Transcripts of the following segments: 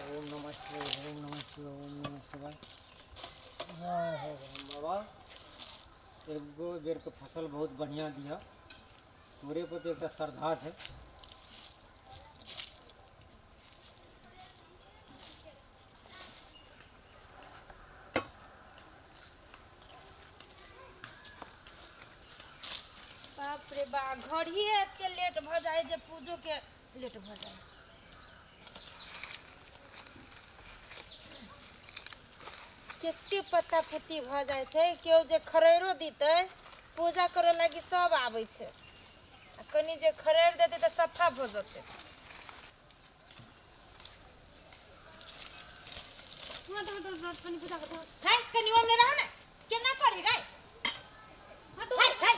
ओम नमः शिवाय ओम नमः शिवाय ओम नमः शिवाय। हाँ बाबा एगो बेर के फसल बहुत बढ़िया दिया तोरे पर एक श्रद्धा है। बाप रे बा घर ही के लेट भ जाए जे पूजो के लेट भ जाए। केते पत्ता पुत्ती भ जाए छे केओ जे खरेरो दीते पूजा करे लगी सब आवे छे आ कनी जे खरेर देते त सफा भ जते। कनी पूजा कर हाय कनी ओमने रह ना केना करी गाय हाय हाय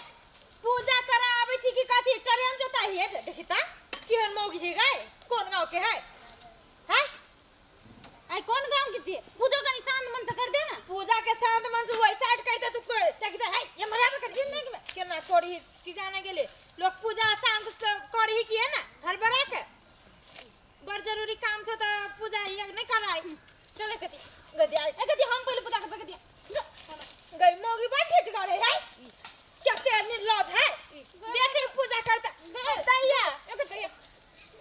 पूजा करा आवे छी कि कथी ट्रेन जोता है जे देखिता केहन मौगी है गाय कोन गांव के है हैं आई कोन गांव के छी पूजा कनी शांत मन से कर दे ना पूजा के शांत मन से वही साइड कहते तू देखिता है ये मजा में कर केना करी चीजा ना गेले लोग पूजा शांत से करी कि है ना हर बरा के बड़ जरूरी काम छ त पूजा ये नहीं कराई चले कथी गदी आई गदी हम पहले पूजा कर गदी गई मौगी बा ठेठ करे है क्या निर्लज है देखे पूजा करता दैया एगो दैया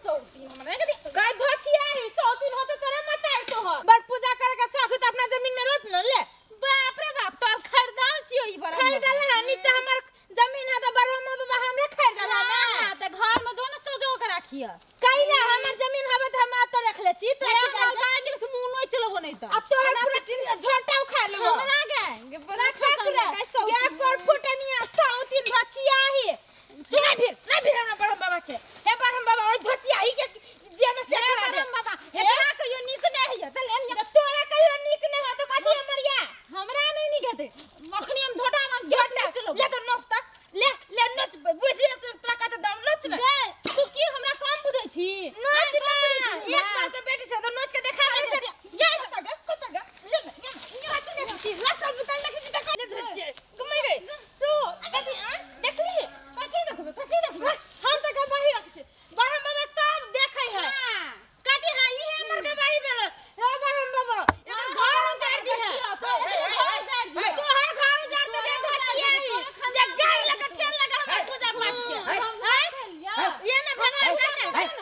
सौती हमरे गदी गाय धोछिया है सौतीन होते तोरे मत आर तो हो बड़ पूजा करे के शौक त अपना जमीन में रोप न ले बाप रे बाप तोर खरीदाल छियो ई बड़ा खरीदाल है नीचे हमर जमीन है त बरहम बाबा हमरे खरीदाल है ना त घर में दोनों सजो के राखिया कइला हमर जमीन हवे त हम त रख ले छी त गाय से मुंह नहीं चलबो नहीं त अब तोरा पूरा चिन्ह झोंटा उखाड़ लेबो हमरा के बड़ा खसला गाय सौ या पर फुटनिया सौतीन धोछिया है चुना फिर ना बरहम बाबा के हे बरहम बाबा ओइ धोछिया ही के जेना से करा दे बाबा एकरा कहियो निक नहीं है त ले तोरा कहियो निक नहीं है तो कथि हमरिया हमरा नहीं निक हेते मखनी हम झोटा में झोटा चलो ले तो नस्ता ले नच बुझिए तोरा कत दम नच ना तू की हमरा काम बुझै छी नच ना एक बार के बेटी से तो नच के देखा नहीं सर ये कतगा ले लटल बुतल लखी त कर धछे घुमै गई तो कथि देखली कथि देखबे हम त का बाही रख छी बरहम बाबा सब देखै है कथि है ई हमर के बाही बेल हे बरहम बाबा एकर घर उजाड़ दी है तो हर घर उजाड़ तो दे धछिया ही जे गाय लगा ठेल लगा हम पूजा पाठ के ये ना भगवान करने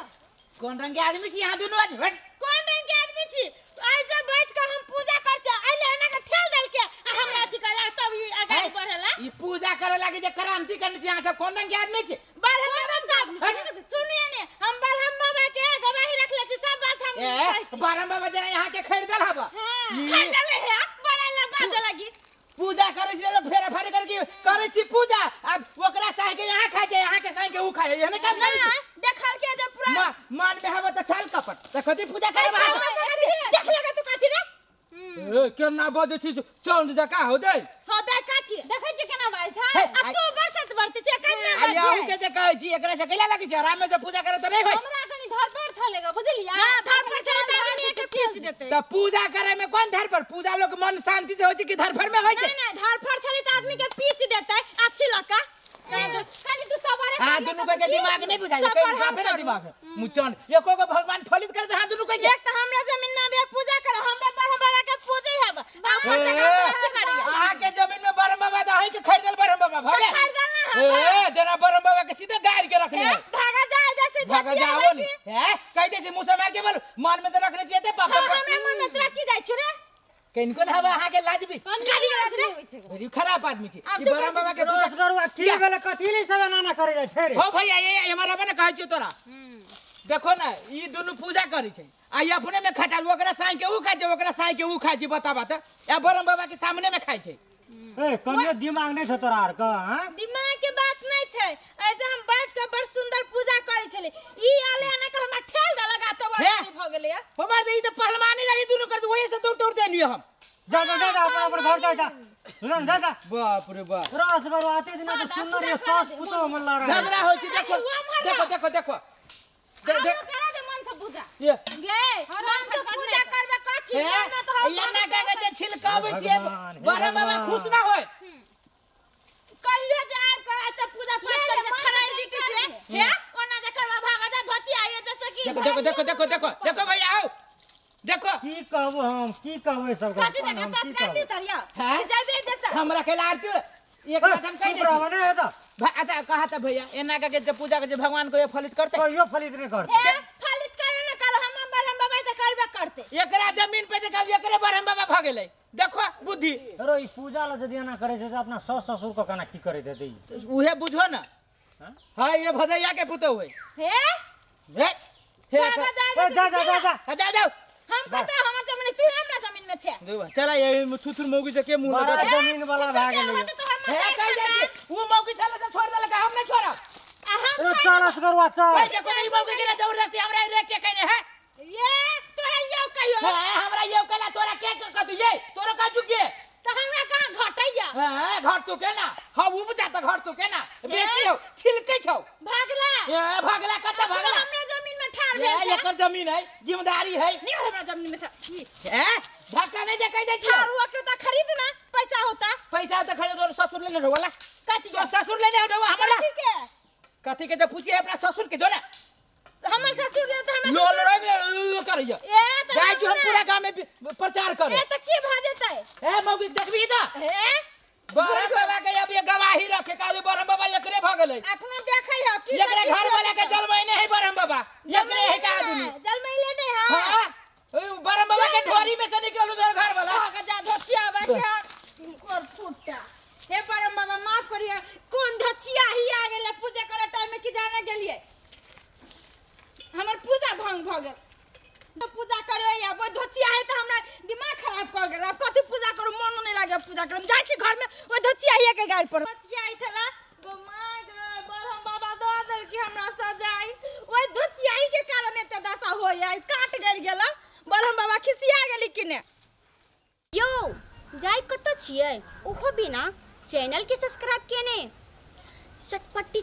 कौन रंग के आदमी छी यहाँ दोनों आदमी हट कौन रंग के आदमी छी आज जब बैठ कर हम पूजा कर छ आइले ना के ठेल दल के हमरा अथि कला तब ई आगे बढ़ला ई पूजा करे लागे जे क्रांति करने छी यहाँ सब कौन रंग के आदमी छी बरहम बाबा साहब सुनिए ने हम बरहम बाबा के गवाही रख ले छी सब बात हम कहै छी बरहम बाबा जना यहाँ के खरीदल हबा खरीदल है बराला बाजे लगी पूजा करे छी लोग फेरा फारी करके करे छी पूजा अब ओकरा साई के यहाँ खाए यहाँ के साई के ऊ खाए ये काम नहीं देखल के जब पूरा मान में हबा त छल कपट त कथि पूजा करे देख लगा तू कथि रे ए केना बजे छी चंद जका हो दे हो दे कथि देखै छी केना बाई छै आ तू बरसत बढ़ते छै केना बाई आऊ के जे कहै छी एकरा से कैला लगी छै आराम में से पूजा करे त नहीं होय हमरा कनी धर पर छलेगा बुझलिया हां धर पर चले त आदमी के पीस देते त पूजा करे में कौन धर पर पूजा लोग मन शांति से होय छै कि धर पर में होय छै नहीं धर पर छले त आदमी के पीस देते अच्छी लका खाली तू सवारे हां दुनु के दिमाग नहीं बुझाई के साफे ना दिमाग मुचन एको को भगवान फलित कर दे हां दुनु के एक त हमरा जमीन में बे पूजा कर हमरा बरहम बाबा के पूजे है आपन से करिए आहा के जमीन में बरहम बाबा दही के खरीदल बरहम बाबा भगे ए जना बरहम बाबा के सीधे गाड़ के रखने है भागा जाए जैसे भागा जाओ नी है कह दे से मुंह से मार के बोल मन में तो रखने चाहिए थे पापा हमरा मन में तोरा की जाय छु रे किनको हवा आहा के लाज भी गाड़ी लाज रे होय छै बड़ी खराब आदमी छी ई बरहम बाबा के पूजा करू की बेले कथि ले सब नाना करे जाय छै रे हो भैया ये हमारा बने कहै छी तोरा देखो ना ई दोनों पूजा करै छै आई अपने में खटाल ओकरा साई के ऊ खाय छै ओकरा साई के ऊ खाय छै बता बात या बरहम बाबा के सामने में खाय छै ए कनियो दिमाग नहीं छ तोरा आर का हां दिमाग के बात नहीं छै ऐसे हम बैठ के बड़ सुंदर पूजा करै छले ई आले ना के हमरा ठेल द लगा तो बड़ी भ गेलै हमार दे ई त पहलवानी लगी दोनों कर वही से दौड़ दौड़ देलियो हम जा अपन घर जा सुन जा बाप रे बाप रस करू आते दिन तो सुंदर ये सास पुतो मन ला रहा झगड़ा होय छै देखो दे करा दे मन से पूजा ये ले मन से पूजा करबे कथि में तो ये ना गंगा जे छिलकावे छिए बरहम बाबा खुश ना होय कहियो जाए करे त पूजा पाठ करके खरार दी के हे ओना जे करबा भागा जा धोची आइए जैसे कि देखो भैया आओ देखो की कहबो हम की कहबे सब कथी देखा पास कर दी तरिया हैं? जाबे जैसा हमरा के लारती एक बात हम कह दे नहीं है तो अच्छा कहा था भैया एना का के जब पूजा कर भगवान को ये फलित करते कोई फलित नहीं करते ए फलित करे न कर हम ब्रह्म बाबा त करबे करते एकरा जमीन पे देखा एकरे ब्रह्म बाबा भ गेलै देखो बुद्धि अरे ई पूजा ला यदि ना करे छै त अपना सास ससुर को केना की करे देते उहे बुझो ना हां ये भदैया के पुतो होय हे हे हे जा जा जा जा जा जाओ हम पता हमर जमीन तू हमरा जमीन में छे देवा चला ये थुथुर मौगी से के मुंह लगा जमीन वाला भाग गेलै हे कह जाती वो मौगी चला तो छोड़ देलक हम नहीं छोड़ब हम अरे चालस करवा चल भाई देखो ई मौगी के जबरदस्ती हमरा रेट के कहने है ये तोरा यो कहियो हमरा ये कहला तोरा के कथु ये तोरा का जुगे त हमरा कहां घटैया हां घर तू के ना हां उ बुझा त घर तू के ना बेसी हो छिलके छौ भागला ए भागला कत भागला हमरा जमीन में ठाड़ ये भेल एकर जमीन है जिम्मेदारी है नहीं हमरा जमीन में से ए धक्का नहीं दे कह दे छियो ठाड़ हुआ के त खरीद ना पैसा होता पैसा तो खड़े तोर ससुर लेने वाला कथी तो ससुर लेने हो हमरा कथी के कथी के जब पूछिए अपना ससुर के जो ना हमर ससुर रे त हमर लोल रे करियो ए त जाय जो हम पूरा गांव में प्रचार करे ए त की भ जेतै ए मौगी देखबी त ए बरम बाबा के अब ये गवाही रखे का बरम बाबा एकरे भ गेलै अखनो देखै ह की एकरे घर वाला के जल महीने है बरम बाबा एकरे है का आदमी जल महिले नहीं है हां बरम बाबा के ढोरी में से निकलू तोर घर वाला का जा धचिया बा के और फुटता हे परम बाबा माफ करिए कौन धचिया ही आ गेले पूजा करे टाइम में की जाने गेलिए हमर पूजा भंग भ गेल तो पूजा करे या वो धचिया है तो हमरा दिमाग खराब कर गेल अब कथि पूजा करू मन नहीं लागे पूजा करम जाय छी घर में वो धचिया ही के गाड़ पर धचिया ही छला गो माय गो बरम बाबा दो दे कि हमरा सजाई ओइ धचिया ही के कारण एते दशा होय आई काट गड़ गेल बरम बाबा खिसिया गेली किने यो जाय कत छियै ओहो बिना चैनल के सब्सक्राइब केने चटपटी